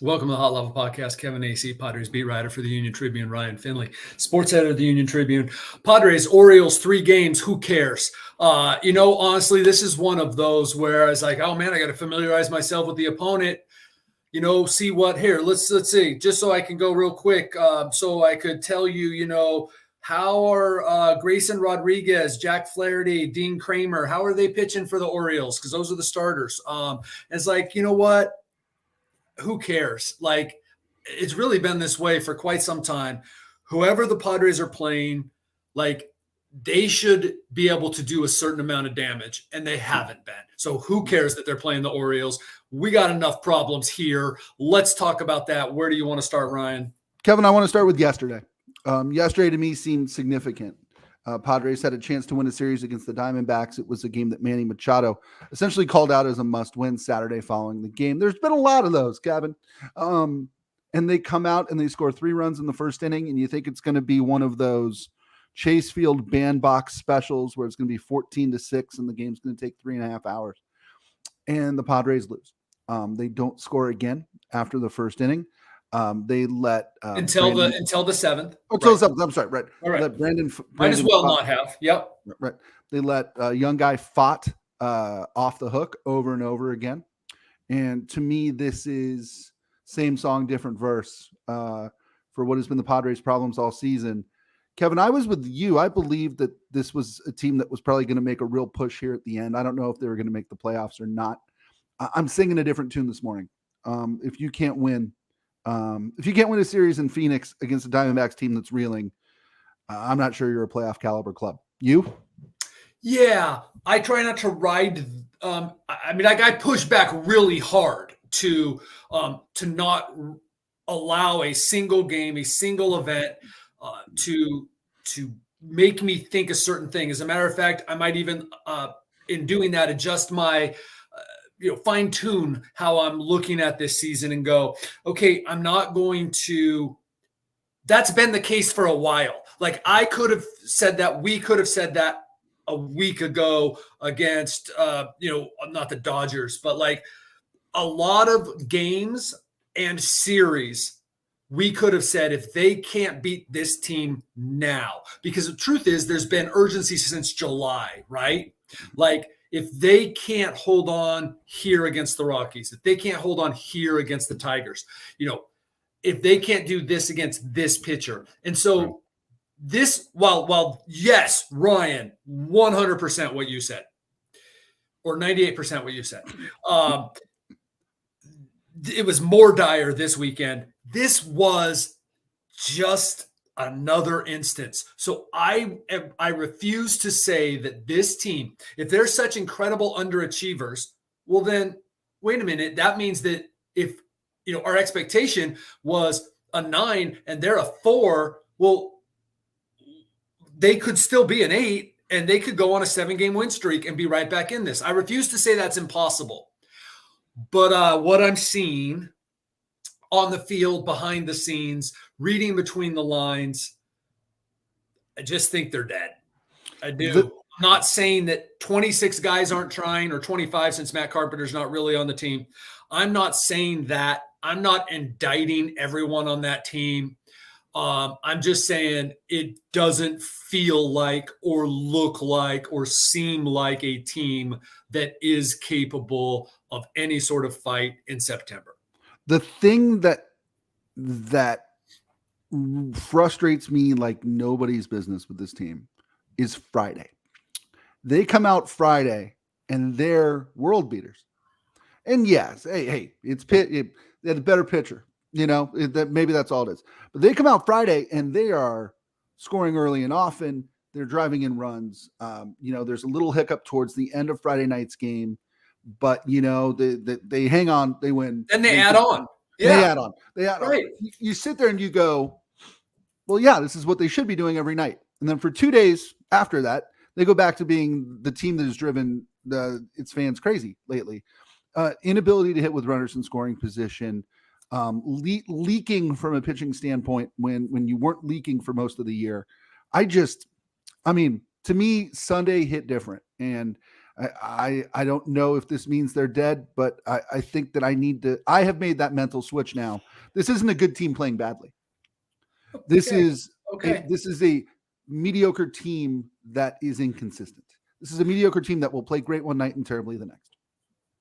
Welcome to the Hot Level Podcast. Kevin Acee, Padres beat writer for the Union-Tribune, Ryan Finley, sports editor of the Union-Tribune. Padres, Orioles, 3 games. Who cares? Honestly, this is one of those where I was like, oh man, I got to familiarize myself with the opponent. See what here. Let's see, just so I can go real quick. So I could tell you, how are Grayson Rodriguez, Jack Flaherty, Dean Kramer, how are they pitching for the Orioles? Because those are the starters. It's like, you know what? Who cares? Like, it's really been this way for quite some time. Whoever the Padres are playing, like, they should be able to do a certain amount of damage, and they haven't been. So who cares that they're playing the Orioles? We got enough problems here. Let's talk about that. Where do you want to start, Ryan? Kevin, I want to start with yesterday. Yesterday to me seemed significant. Padres had a chance to win a series against the Diamondbacks. It was a game that Manny Machado essentially called out as a must-win Saturday following the game. There's been a lot of those, Kevin. And they come out and they score 3 runs in the first inning, and you think it's going to be one of those Chase Field bandbox specials where it's going to be 14-6 and the game's going to take 3.5 hours. And the Padres lose. They don't score again after the first inning. They let until the 7th. Until the 7th. I'm sorry. Right. All right. Let Brandon might as well not have. Yep. Right. They let young guy Fott off the hook over and over again. And to me, this is same song, different verse for what has been the Padres' problems all season. Kevin, I was with you. I believe that this was a team that was probably going to make a real push here at the end. I don't know if they were going to make the playoffs or not. I'm singing a different tune this morning. If you can't win a series in Phoenix against a Diamondbacks team that's reeling, I'm not sure you're a playoff caliber club. You? Yeah, I try not to ride. I push back really hard to not allow a single game, a single event to make me think a certain thing. As a matter of fact, I might even in doing that adjust my fine tune how I'm looking at this season and go, okay, I'm not going to. That's been the case for a while. Like, I could have said that. We could have said that a week ago against, not the Dodgers, but like a lot of games and series, we could have said if they can't beat this team now, because the truth is there's been urgency since July, right? Like, if they can't hold on here against the Rockies, if they can't hold on here against the Tigers, if they can't do this against this pitcher. And so this, while yes, Ryan, 100% what you said, or 98% what you said, it was more dire this weekend. This was just another instance. So I refuse to say that this team, if they're such incredible underachievers, well then, wait a minute. That means that if, our expectation was a 9 and they're a 4, well, they could still be an 8 and they could go on a 7-game win streak and be right back in this. I refuse to say that's impossible. But what I'm seeing on the field, behind the scenes, reading between the lines, I just think they're dead. I do. I'm not saying that 26 guys aren't trying, or 25 since Matt Carpenter's not really on the team. I'm not saying that. I'm not indicting everyone on that team. I'm just saying it doesn't feel like or look like or seem like a team that is capable of any sort of fight in September. The thing that frustrates me like nobody's business with this team is Friday. They come out Friday and they're world beaters. And yes, hey, they had a better pitcher. Maybe that's all it is. But they come out Friday and they are scoring early and often. They're driving in runs. There's a little hiccup towards the end of Friday night's game, but they hang on. They win. And they add on. Yeah. They add on. Right. You sit there and you go, well, yeah, this is what they should be doing every night. And then for 2 days after that, they go back to being the team that has driven its fans crazy lately. Inability to hit with runners in scoring position, leaking from a pitching standpoint when you weren't leaking for most of the year. To me, Sunday hit different. And I don't know if this means they're dead, but I think that I have made that mental switch now. This isn't a good team playing badly. This is a mediocre team that is inconsistent. This is a mediocre team that will play great one night and terribly the next.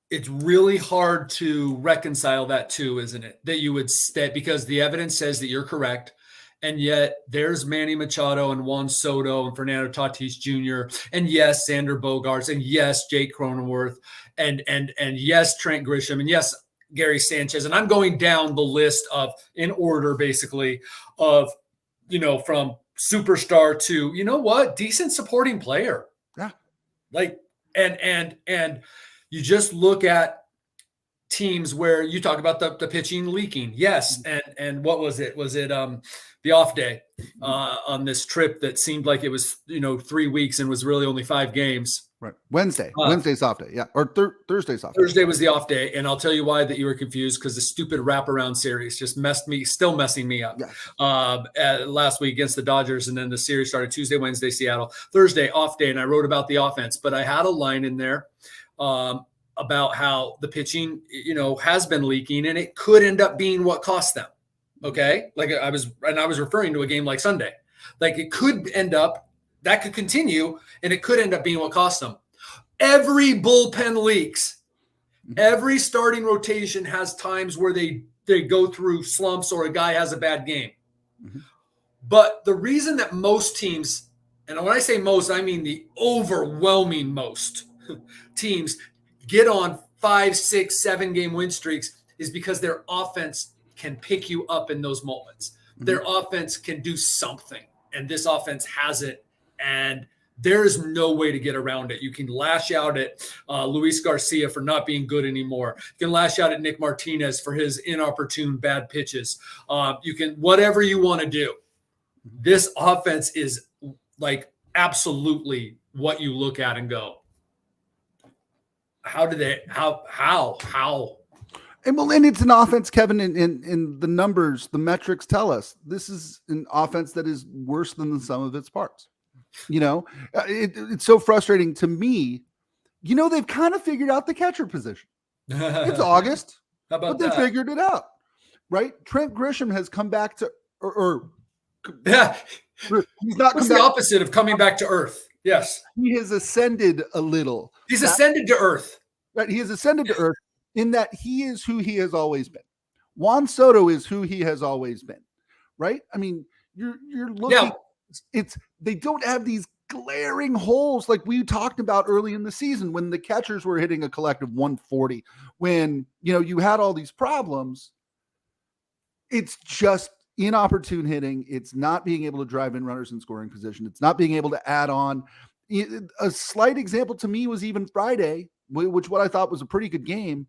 It's really hard to reconcile that too, isn't it? That you would stay, because the evidence says that you're correct. And yet there's Manny Machado and Juan Soto and Fernando Tatis Jr. And yes, Xander Bogaerts, and yes, Jake Cronenworth, and yes, Trent Grisham, and yes, Gary Sanchez. And I'm going down the list of, in order basically, of, from superstar to, decent supporting player. Yeah. Like, and you just look at teams where you talk about the pitching leaking. Yes. And what was it? Was it the off day on this trip that seemed like it was, 3 weeks and was really only 5 games? Right. Wednesday's off day. Yeah. Or Thursday's off day. Thursday was the off day. And I'll tell you why that you were confused, because the stupid wraparound series just still messing me up. Yeah. Last week against the Dodgers. And then the series started Tuesday, Wednesday, Seattle, Thursday off day. And I wrote about the offense, but I had a line in there about how the pitching, has been leaking, and it could end up being what cost them. Okay. Like I was referring to a game like Sunday. Like it could end up, that could continue, and it could end up being what cost them. Every bullpen leaks. Every starting rotation has times where they go through slumps or a guy has a bad game. Mm-hmm. But the reason that most teams, and when I say most, I mean the overwhelming most teams get on 5, 6, 7 game win streaks, is because their offense can pick you up in those moments. Mm-hmm. Their offense can do something, and this offense has it. And there is no way to get around it. You can lash out at Luis Garcia for not being good anymore. You can lash out at Nick Martinez for his inopportune bad pitches. You can, whatever you want to do. This offense is like absolutely what you look at and go, how? And it's an offense, Kevin, in the numbers, the metrics tell us this is an offense that is worse than the sum of its parts. It's so frustrating to me. They've kind of figured out the catcher position. It's August, but they figured it out, right? Trent Grisham has come back to, yeah, he's not. What's the opposite of coming back to earth? Yes, he has ascended a little. He's ascended to earth. Right, he has ascended to earth in that he is who he has always been. Juan Soto is who he has always been, right? I mean, you're looking. Yeah. They don't have these glaring holes like we talked about early in the season when the catchers were hitting a collective 140, when you had all these problems. It's just inopportune hitting. It's not being able to drive in runners in scoring position. It's not being able to add on. A slight example to me was even Friday, which what I thought was a pretty good game.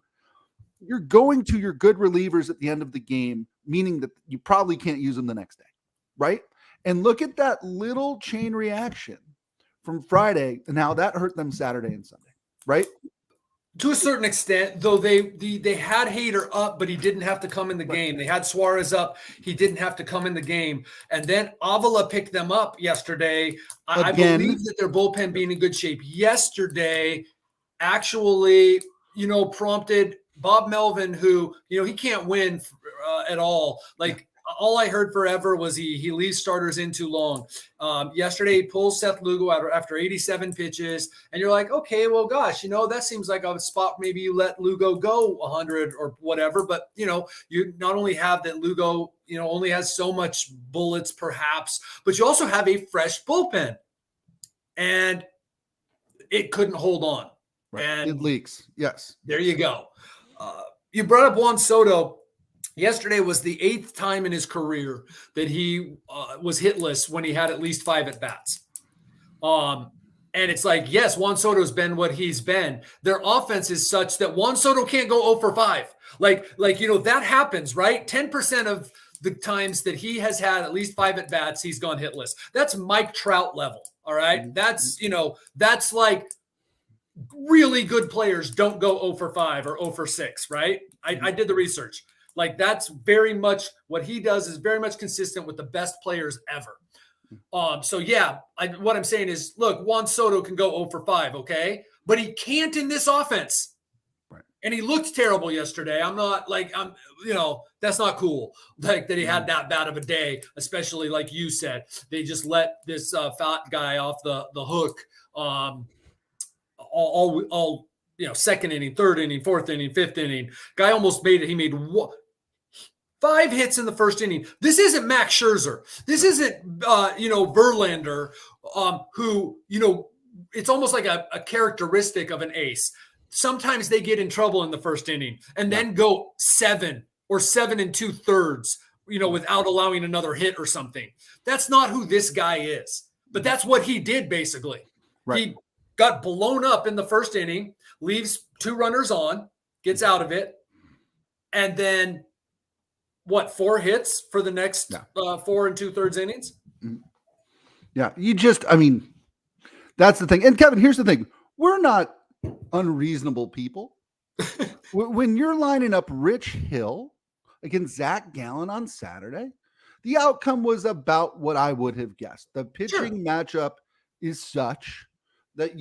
You're going to your good relievers at the end of the game, meaning that you probably can't use them the next day, right? And look at that little chain reaction from Friday and how that hurt them Saturday and Sunday, right? To a certain extent, though, they had Hader up, but he didn't have to come in the game. They had Suarez up. He didn't have to come in the game. And then Avila picked them up yesterday. I believe that their bullpen being in good shape yesterday actually, prompted Bob Melvin, who, he can't win at all. Like, all I heard forever was he leaves starters in too long. Yesterday, he pulls Seth Lugo out after 87 pitches. And you're like, okay, well, gosh, that seems like a spot maybe you let Lugo go 100 or whatever. But, you not only have that Lugo, only has so much bullets perhaps, but you also have a fresh bullpen. And it couldn't hold on. Right. And it leaks. Yes. There you go. You brought up Juan Soto. Yesterday was the 8th time in his career that he was hitless when he had at least 5 at-bats. And it's like, yes, Juan Soto's been what he's been. Their offense is such that Juan Soto can't go 0 for 5. Like that happens, right? 10% of the times that he has had at least 5 at-bats, he's gone hitless. That's Mike Trout level, all right? That's, that's like really good players don't go 0 for 5 or 0 for 6, right? I did the research. Like that's very much what he does is very much consistent with the best players ever. So yeah, what I'm saying is, look, Juan Soto can go 0 for 5, okay, but he can't in this offense. Right. And he looked terrible yesterday. I'm not like that's not cool. Like that he had that bad of a day, especially like you said, they just let this fat guy off the hook. All second inning, third inning, fourth inning, fifth inning. Guy almost made it. He made 5 hits in the first inning. This isn't Max Scherzer. This isn't Verlander, who it's almost like a characteristic of an ace. Sometimes they get in trouble in the first inning and then go 7 or 7 2/3, without allowing another hit or something. That's not who this guy is. But that's what he did basically. Right. He got blown up in the first inning, leaves 2 runners on, gets out of it, and then 4 hits for the next 4 2/3 innings? Yeah, that's the thing. And Kevin, here's the thing. We're not unreasonable people. When you're lining up Rich Hill against Zach Gallen on Saturday, the outcome was about what I would have guessed. The pitching matchup is such that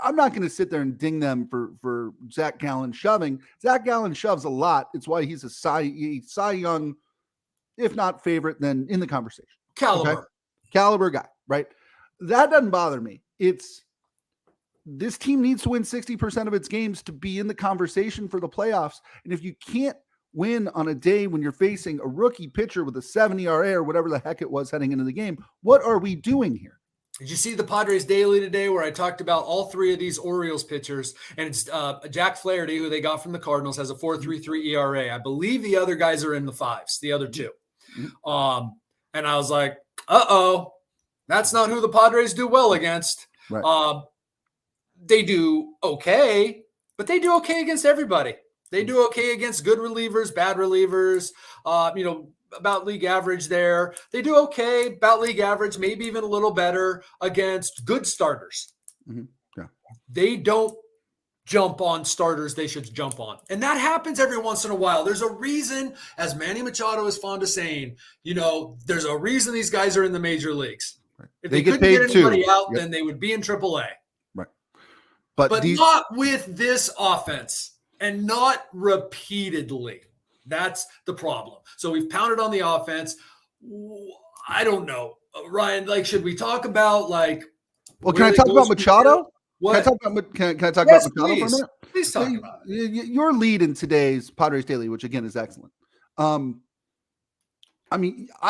I'm not going to sit there and ding them for Zach Gallen shoving. Zach Gallen shoves a lot. It's why he's a Cy Young, if not favorite, then in the conversation. Caliber guy, right? That doesn't bother me. This team needs to win 60% of its games to be in the conversation for the playoffs. And if you can't win on a day when you're facing a rookie pitcher with a 7 ERA or whatever the heck it was heading into the game, what are we doing here? Did you see the Padres Daily today where I talked about all 3 of these Orioles pitchers? And it's Jack Flaherty, who they got from the Cardinals, has a 4.33 ERA. I believe the other guys are in the 5s, the other 2. And I was like, that's not who the Padres do well against. Right. They do okay, but they do okay against everybody. They do okay against good relievers, bad relievers, about league average there. They do okay, about league average, maybe even a little better against good starters. Yeah. They don't jump on starters they should jump on. And that happens every once in a while. There's a reason, as Manny Machado is fond of saying, there's a reason these guys are in the major leagues. Right. If they couldn't get anybody out, then they would be in AAA. Right. But not with this offense and not repeatedly. That's the problem. So we've pounded on the offense. I don't know. Ryan, should we talk about Well, can I talk about Machado? What? Can I talk about Machado for a minute? Please talk about it. Your lead in today's Padres Daily, which again is excellent. I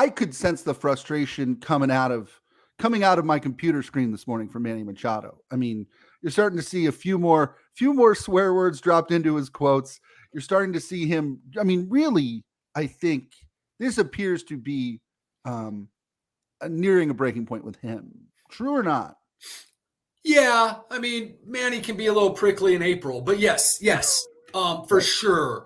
could sense the frustration coming out of my computer screen this morning from Manny Machado. You're starting to see a few more swear words dropped into his quotes. You're starting to see him. Really, I think this appears to be nearing a breaking point with him. True or not? Yeah, Manny can be a little prickly in April, but yes, for sure.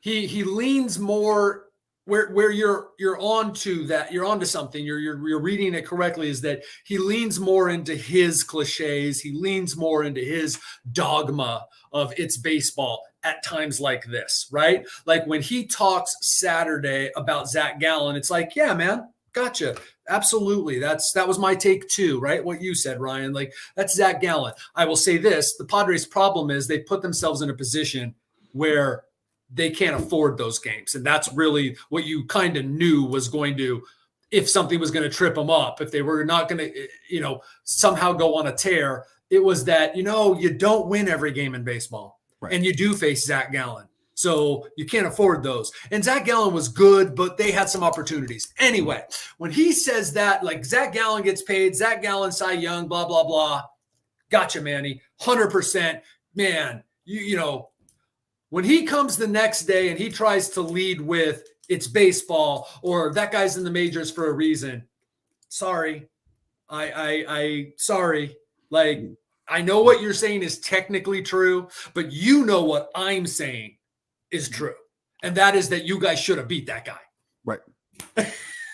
He leans more where you're onto that, you're onto something, you're reading it correctly, is that he leans more into his cliches, he leans more into his dogma of it's baseball at times like this, right? Like when he talks Saturday about Zach Gallen, it's like, yeah, man, gotcha. Absolutely. That was my take too, right? What you said, Ryan, that's Zach Gallen. I will say this, the Padres' problem is they put themselves in a position where they can't afford those games. And that's really what you kind of knew was going to, if something was going to trip them up, if they were not going to, somehow go on a tear, it was that, you don't win every game in baseball. Right. And you do face Zach Gallen. So you can't afford those. And Zach Gallen was good, but they had some opportunities. Anyway, when he says that, Zach Gallen gets paid, Zach Gallen, Cy Young, blah, blah, blah. Gotcha, Manny. 100%. Man, when he comes the next day and he tries to lead with it's baseball or that guy's in the majors for a reason, sorry. I sorry. I know what you're saying is technically true, but you know what I'm saying is true. And that is that you guys should have beat that guy. Right.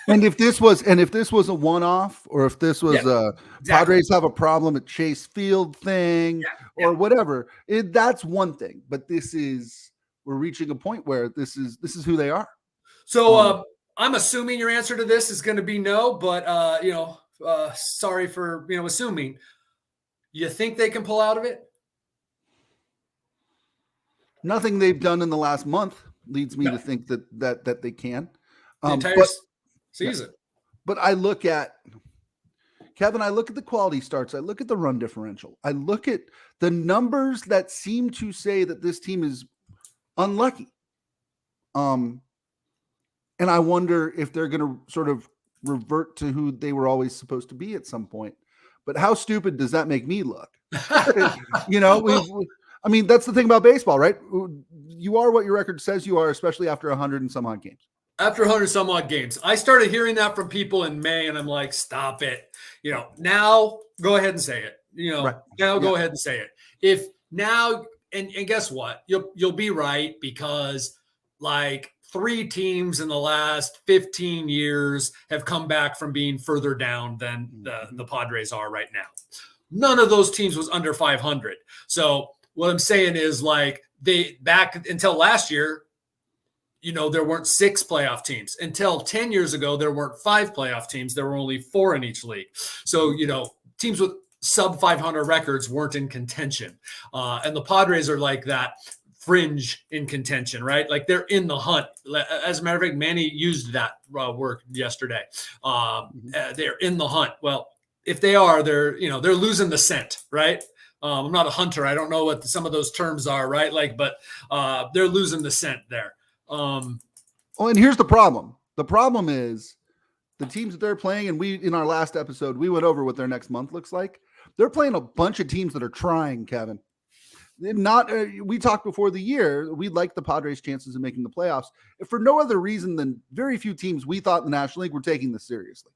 And if this was a one-off, or if this was Padres have a problem at Chase Field thing or whatever, that's one thing. But we're reaching a point where this is who they are. So I'm assuming your answer to this is going to be no, but sorry for assuming. You think they can pull out of it? Nothing they've done in the last month leads me No, to think that they can. the entire But season. but I look at Kevin. I look at the quality starts. I look at the run differential. I look at the numbers that seem to say that this team is unlucky. And I wonder if they're going to sort of revert to who they were always supposed to be at some point. But how stupid does that make me look? I mean, that's the thing about baseball, right? You are what your record says you are, especially after 100 and some odd games. After 100 some odd games. I started hearing that from people in May, and I'm like, stop it. Now go ahead and say it. Right. Now go ahead and say it. If now, and guess what? You'll be right, because like 3 teams in the last 15 years have come back from being further down than the Padres are right now. None of those teams was under 500. So what I'm saying is, like, they back until last year, there weren't 6 playoff teams. Until 10 years ago, there weren't 5 playoff teams. There were only 4 in each league. So, teams with sub 500 records weren't in contention. And the Padres are like that fringe in contention, right? Like, they're in the hunt. As a matter of fact, Manny used that word yesterday. They're in the hunt. Well, if they are, they're losing the scent, right? I'm not a hunter. I don't know what some of those terms are, right? Like, but they're losing the scent there. And here's the problem. The problem is the teams that they're playing, and in our last episode, we went over what their next month looks like. They're playing a bunch of teams that are trying, Kevin. We talked before the year, we liked the Padres' chances of making the playoffs, if for no other reason than very few teams we thought in the National League were taking this seriously.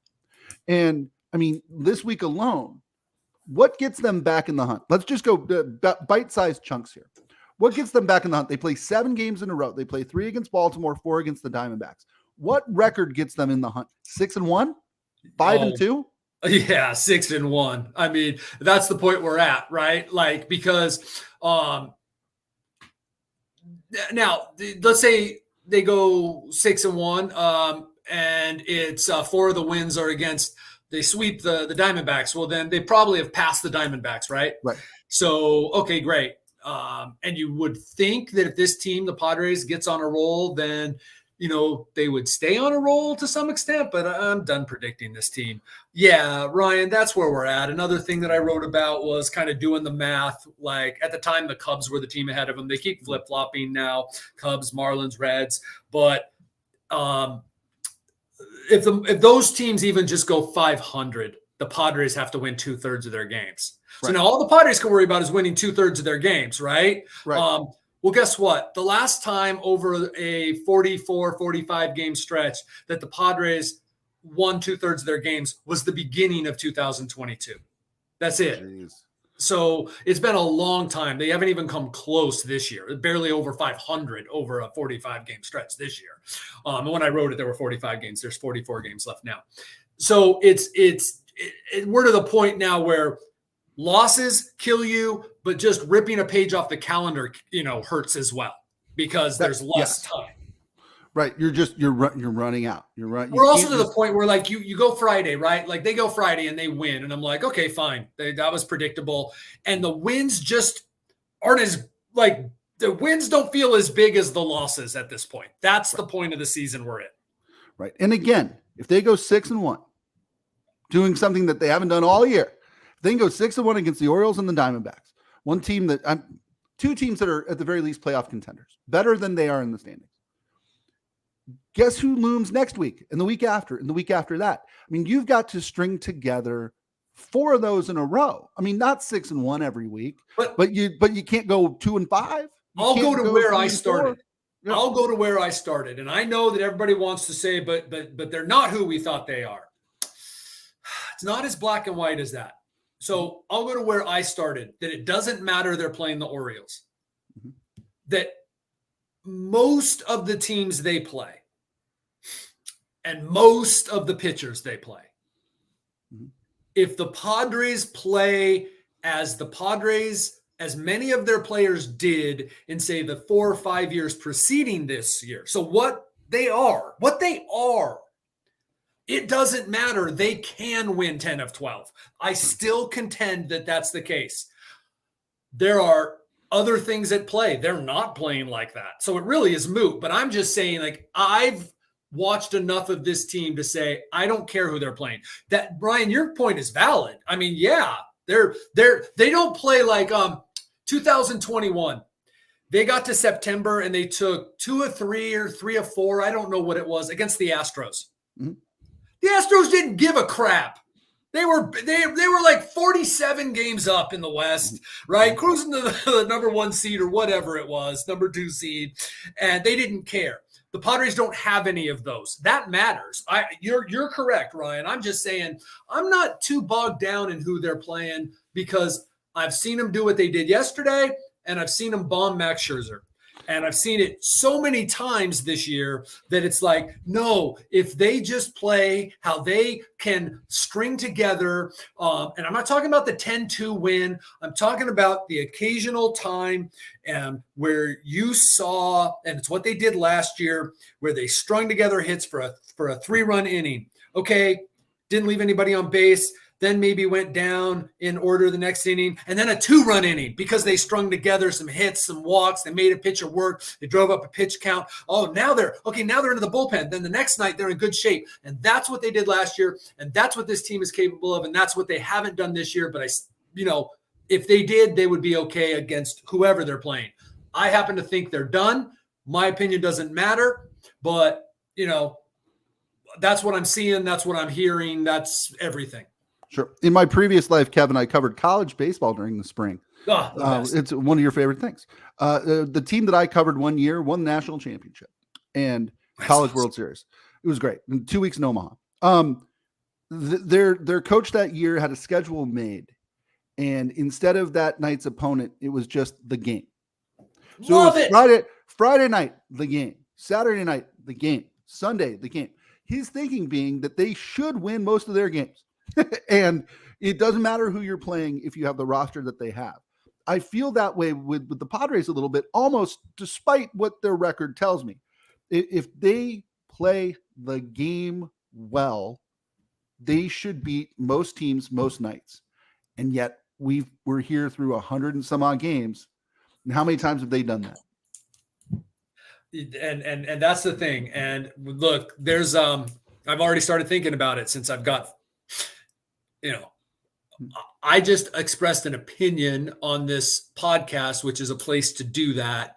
And I mean, this week alone, what gets them back in the hunt? Let's just go bite-sized chunks here. What gets them back in the hunt? They play 7 games in a row. They play 3 against Baltimore, 4 against the Diamondbacks. What record gets them in the hunt? 6-1? 5-2? Yeah, 6-1. I mean, that's the point we're at, right? Like, because now let's say they go 6-1, and it's 4 of the wins are against. They sweep the Diamondbacks. Well, then they probably have passed the Diamondbacks, right? Right. So, okay, great. And you would think that if this team, the Padres, gets on a roll, then, they would stay on a roll to some extent, but I'm done predicting this team. Yeah, Ryan, that's where we're at. Another thing that I wrote about was kind of doing the math. Like, at the time, the Cubs were the team ahead of them. They keep flip-flopping now, Cubs, Marlins, Reds. But if those teams even just go 500, the Padres have to win 2/3 of their games. Right. So now all the Padres can worry about is winning 2/3 of their games, right? Right. Well, guess what? The last time over a 44, 45 game stretch that the Padres won 2/3 of their games was the beginning of 2022. That's it. Jeez. So it's been a long time. They haven't even come close this year. Barely over 500 over a 45 game stretch this year. And when I wrote it, there were 45 games. There's 44 games left now. So we're to the point now where losses kill you, but just ripping a page off the calendar, hurts as well, because there's less time. Right. You're running out. You're right. We're also to the point where, like, you go Friday, right? Like, they go Friday and they win. And I'm like, okay, fine. That was predictable. And the wins just aren't the wins don't feel as big as the losses at this point. That's the point of the season we're in. Right. And again, if they go 6-1, doing something that they haven't done all year, if they can go 6-1 against the Orioles and the Diamondbacks, two teams that are at the very least playoff contenders, better than they are in the standings. Guess who looms next week and the week after and the week after that? I mean, you've got to string together 4 of those in a row. I mean, not 6-1 every week, but you can't go 2-5. I'll go to where I started. Yeah. I'll go to where I started. And I know that everybody wants to say, but they're not who we thought they are. It's not as black and white as that. So I'll go to where I started, that it doesn't matter they're playing the Orioles. Mm-hmm. That most of the teams they play and most of the pitchers they play, mm-hmm. if the Padres play as many of their players did in, say, the 4 or 5 years preceding this year. So what They are what they are. It doesn't matter. They can win 10 of 12. I still contend that that's the case. There are other things at play. They're not playing like that. So it really is moot. But I'm just saying, like, I've watched enough of this team to say, I don't care who they're playing. That, Brian, your point is valid. I mean, yeah, they don't play like 2021. They got to September and they took 2 of 3 or 3 of 4. I don't know what it was against the Astros. Mm-hmm. The Astros didn't give a crap. They were like 47 games up in the West, right? Cruising to the number 1 seed or whatever it was, number 2 seed, and they didn't care. The Padres don't have any of those. That matters. You're correct, Ryan. I'm just saying I'm not too bogged down in who they're playing because I've seen them do what they did yesterday, and I've seen them bomb Max Scherzer. And I've seen it so many times this year that it's like, no, if they just play how they can string together, and I'm not talking about the 10-2 win. I'm talking about the occasional time where you saw, and it's what they did last year, where they strung together hits for a 3-run inning. Okay, didn't leave anybody on base. Then maybe went down in order the next inning, and then a 2-run inning because they strung together some hits, some walks. They made a pitcher work. They drove up a pitch count. Oh, now they're into the bullpen. Then the next night they're in good shape, and that's what they did last year, and that's what this team is capable of, and that's what they haven't done this year. But if they did, they would be okay against whoever they're playing. I happen to think they're done. My opinion doesn't matter, but that's what I'm seeing. That's what I'm hearing. That's everything. Sure. In my previous life, Kevin, I covered college baseball during the spring. It's one of your favorite things. The team that I covered one year won the national championship and College World Series. It was great. 2 weeks in Omaha. Their coach that year had a schedule made, and instead of that night's opponent, it was just the game. So Love it. Friday night, the game. Saturday night, the game. Sunday, the game. His thinking being that they should win most of their games. And it doesn't matter who you're playing if you have the roster that they have. I feel that way with the Padres a little bit, almost despite what their record tells me. If they play the game well, they should beat most teams most nights. And yet we're here through 100 and some odd games. And how many times have they done that? And that's the thing. And look, there's I've already started thinking about it since I've got I just expressed an opinion on this podcast, which is a place to do that,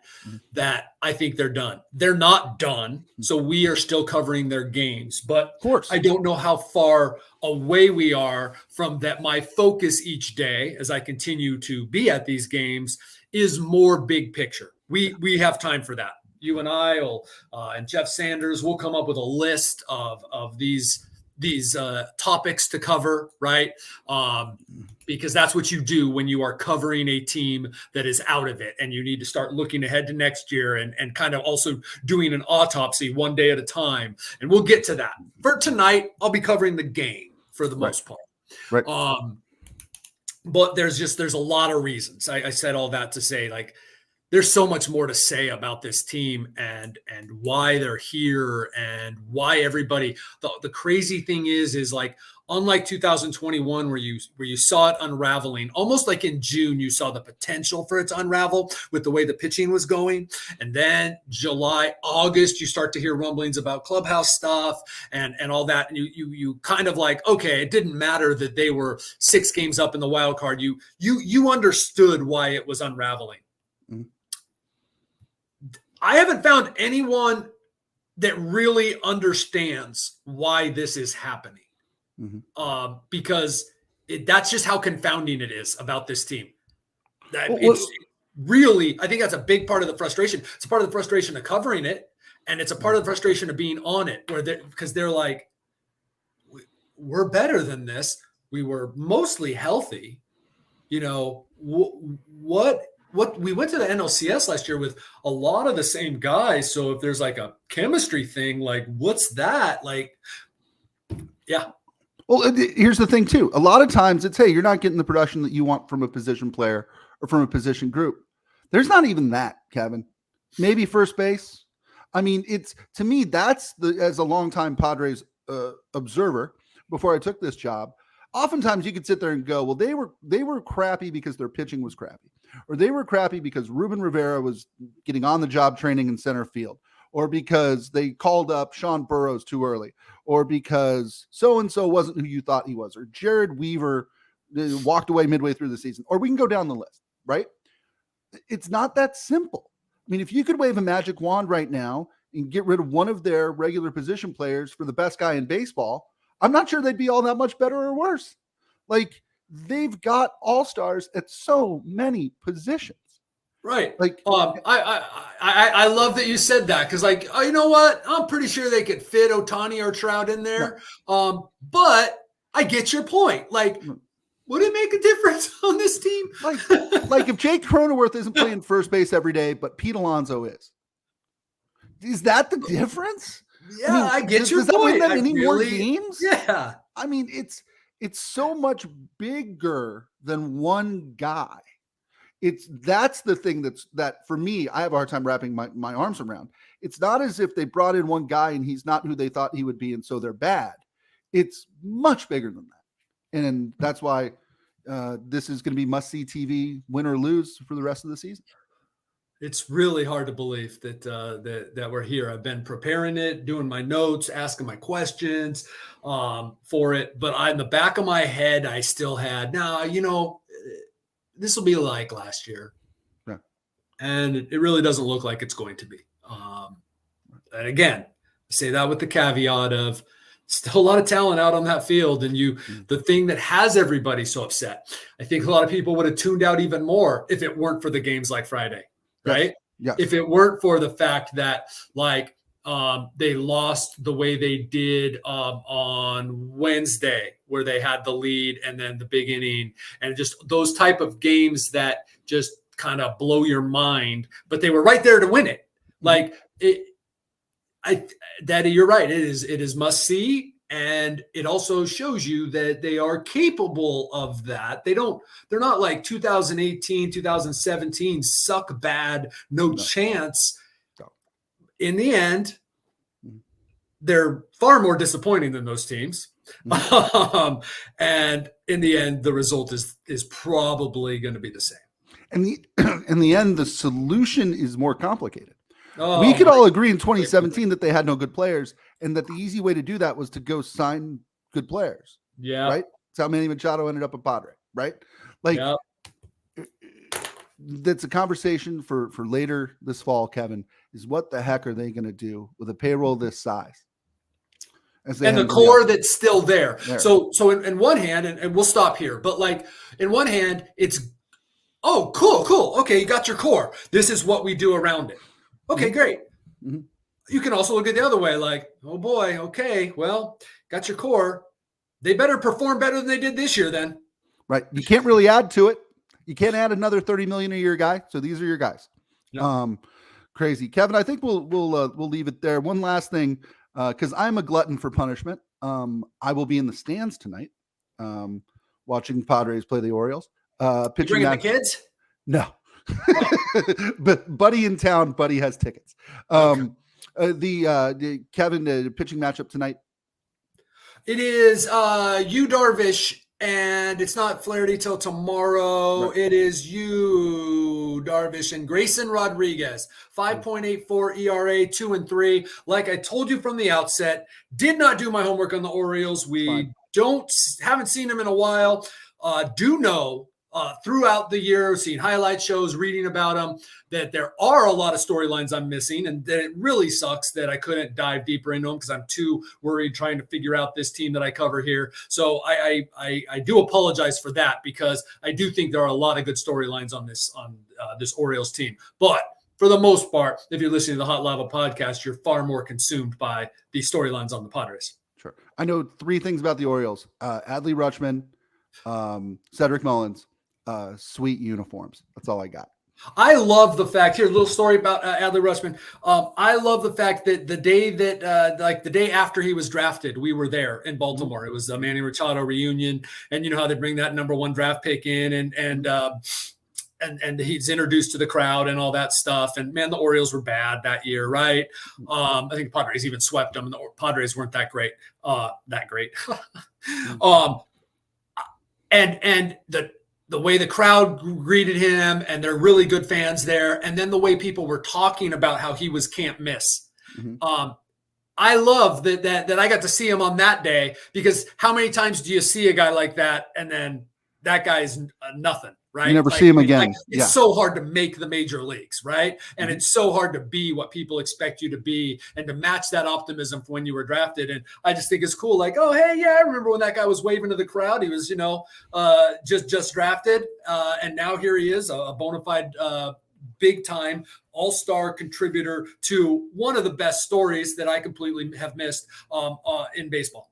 that I think they're done. They're not done. So we are still covering their games, but of course, I don't know how far away we are from that. My focus each day, as I continue to be at these games, is more big picture. We have time for that. You and I and Jeff Sanders will come up with a list of these topics to cover, right? Because that's what you do when you are covering a team that is out of it, and you need to start looking ahead to next year and kind of also doing an autopsy one day at a time. And we'll get to that. For tonight, I'll be covering the game for the most part. Right. But there's a lot of reasons. I said all that to say, like, there's so much more to say about this team and why they're here and why everybody. The crazy thing is like, unlike 2021 where you saw it unraveling, almost like in June you saw the potential for it to unravel with the way the pitching was going, and then July, August you start to hear rumblings about clubhouse stuff and all that, and you kind of like, okay, it didn't matter that they were 6 games up in the wild card. You understood why it was unraveling. Mm-hmm. I haven't found anyone that really understands why this is happening, because that's just how confounding it is about this team. It's really, I think that's a big part of the frustration. It's a part of the frustration of covering it, and it's a part of the frustration of being on it, because they're like, we're better than this. We were mostly healthy. What we went to the NLCS last year with a lot of the same guys. So if there's like a chemistry thing, like, what's that? Like, yeah. Well, here's the thing too. A lot of times it's, hey, you're not getting the production that you want from a position player or from a position group. There's not even that, Kevin. Maybe first base. I mean, it's to me, that's as a longtime Padres observer before I took this job. Oftentimes you could sit there and go, well, they were crappy because their pitching was crappy, or they were crappy because Ruben Rivera was getting on the job training in center field, or because they called up Sean Burrows too early, or because so-and-so wasn't who you thought he was, or Jared Weaver walked away midway through the season, or we can go down the list, right? It's not that simple. I mean, if you could wave a magic wand right now and get rid of one of their regular position players for the best guy in baseball, I'm not sure they'd be all that much better or worse. Like, they've got all-stars at so many positions. Right. Like, I love that you said that, because, like, oh, you know what? I'm pretty sure they could fit Ohtani or Trout in there. Right. But I get your point. Like, would it make a difference on this team? Like if Jake Cronenworth isn't playing first base every day, but Pete Alonso is that the difference? Yeah, I get your point. Does that win them any more games? Yeah. I mean, it's so much bigger than one guy. That's the thing that for me, I have a hard time wrapping my arms around. It's not as if they brought in one guy and he's not who they thought he would be, and so they're bad. It's much bigger than that. And that's why this is going to be must-see TV, win or lose, for the rest of the season. It's really hard to believe that we're here. I've been preparing it, doing my notes, asking my questions for it. But in the back of my head, I still had, this will be like last year. Yeah. And it really doesn't look like it's going to be. And again, I say that with the caveat of still a lot of talent out on that field. And the thing that has everybody so upset, I think a lot of people would have tuned out even more if it weren't for the games like Friday. Right? Yes. If it weren't for the fact that, like, they lost the way they did on Wednesday, where they had the lead and then the big inning, and just those type of games that just kind of blow your mind, but they were right there to win it. Like, Daddy, you're right. It is must see. And it also shows you that they are capable of that. They're not like 2018, 2017, suck bad, no chance. No. In the end, they're far more disappointing than those teams. And in the end, the result is probably going to be the same. And in the end, the solution is more complicated. We could all agree in 2017 that they had no good players, and that the easy way to do that was to go sign good players. Yeah. Right? That's how Manny Machado ended up a Padre, right? Like, that's a conversation for later this fall, Kevin, is what the heck are they going to do with a payroll this size? And the core that's still there. So in one hand, and we'll stop here, but like in one hand, it's, oh, cool. Okay, you got your core. This is what we do around it. Okay, great. Mm-hmm. You can also look at the other way, like, oh boy, okay, well, got your core. They better perform better than they did this year then. Right. You can't really add to it. You can't add another $30 million a year guy. So these are your guys. Yep. Crazy. Kevin, I think we'll leave it there. One last thing, because I'm a glutton for punishment. I will be in the stands tonight, watching Padres play the Orioles. Pitching the kids? No. But Buddy in town. Buddy has tickets. The Kevin, the pitching matchup tonight. It is you, Darvish, and it's not Flaherty till tomorrow. Right. It is you, Darvish, and Grayson Rodriguez. 5.84 ERA, 2-3. Like I told you from the outset, did not do my homework on the Orioles. We haven't seen them in a while. Do know throughout the year, seeing highlight shows, reading about them, that there are a lot of storylines I'm missing, and that it really sucks that I couldn't dive deeper into them because I'm too worried trying to figure out this team that I cover here. So I do apologize for that, because I do think there are a lot of good storylines on this Orioles team. But for the most part, if you're listening to the Hot Lava podcast, you're far more consumed by the storylines on the Padres. Sure. I know three things about the Orioles: Adley Rutschman, Cedric Mullins. Sweet uniforms. That's all I got. I love the fact, here, a little story about Adley Rutschman. I love the fact that the day after he was drafted, we were there in Baltimore. It was a Manny Machado reunion, and you know how they bring that number one draft pick in, and and he's introduced to the crowd and all that stuff. And man, the Orioles were bad that year, right? I think the Padres even swept them, and the Padres weren't that great. And the way the crowd greeted him, and they're really good fans there, and then the way people were talking about how he was can't miss. I love that I got to see him on that day, because how many times do you see a guy like that and then that guy's nothing, right? You never see him again. It's so hard to make the major leagues, right? And it's so hard to be what people expect you to be and to match that optimism from when you were drafted. And I just think it's cool. Like, oh, hey, yeah, I remember when that guy was waving to the crowd. He was, just drafted. And now here he is, a bona fide big time all-star contributor to one of the best stories that I completely have missed in baseball.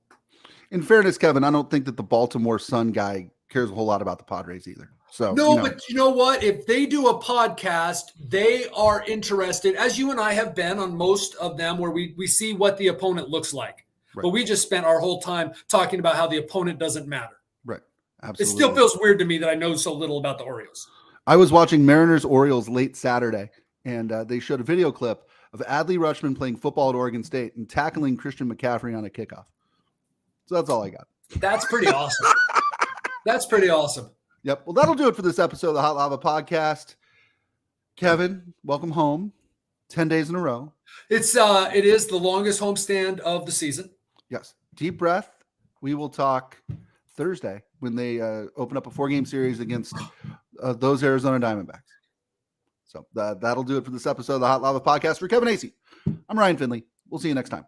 In fairness, Kevin, I don't think that the Baltimore Sun guy cares a whole lot about the Padres either. So no, but you know what? If they do a podcast, they are interested, as you and I have been on most of them, where we see what the opponent looks like. Right. But we just spent our whole time talking about how the opponent doesn't matter. Right. Absolutely. It still feels weird to me that I know so little about the Orioles. I was watching Mariners-Orioles late Saturday, and they showed a video clip of Adley Rutschman playing football at Oregon State and tackling Christian McCaffrey on a kickoff. So that's all I got. That's pretty awesome. That's pretty awesome. Yep. Well, that'll do it for this episode of the Hot Lava Podcast. Kevin, welcome home. 10 days in a row. It is the longest homestand of the season. Yes. Deep breath. We will talk Thursday when they open up a 4-game series against those Arizona Diamondbacks. So that'll do it for this episode of the Hot Lava Podcast. For Kevin Acee, I'm Ryan Finley. We'll see you next time.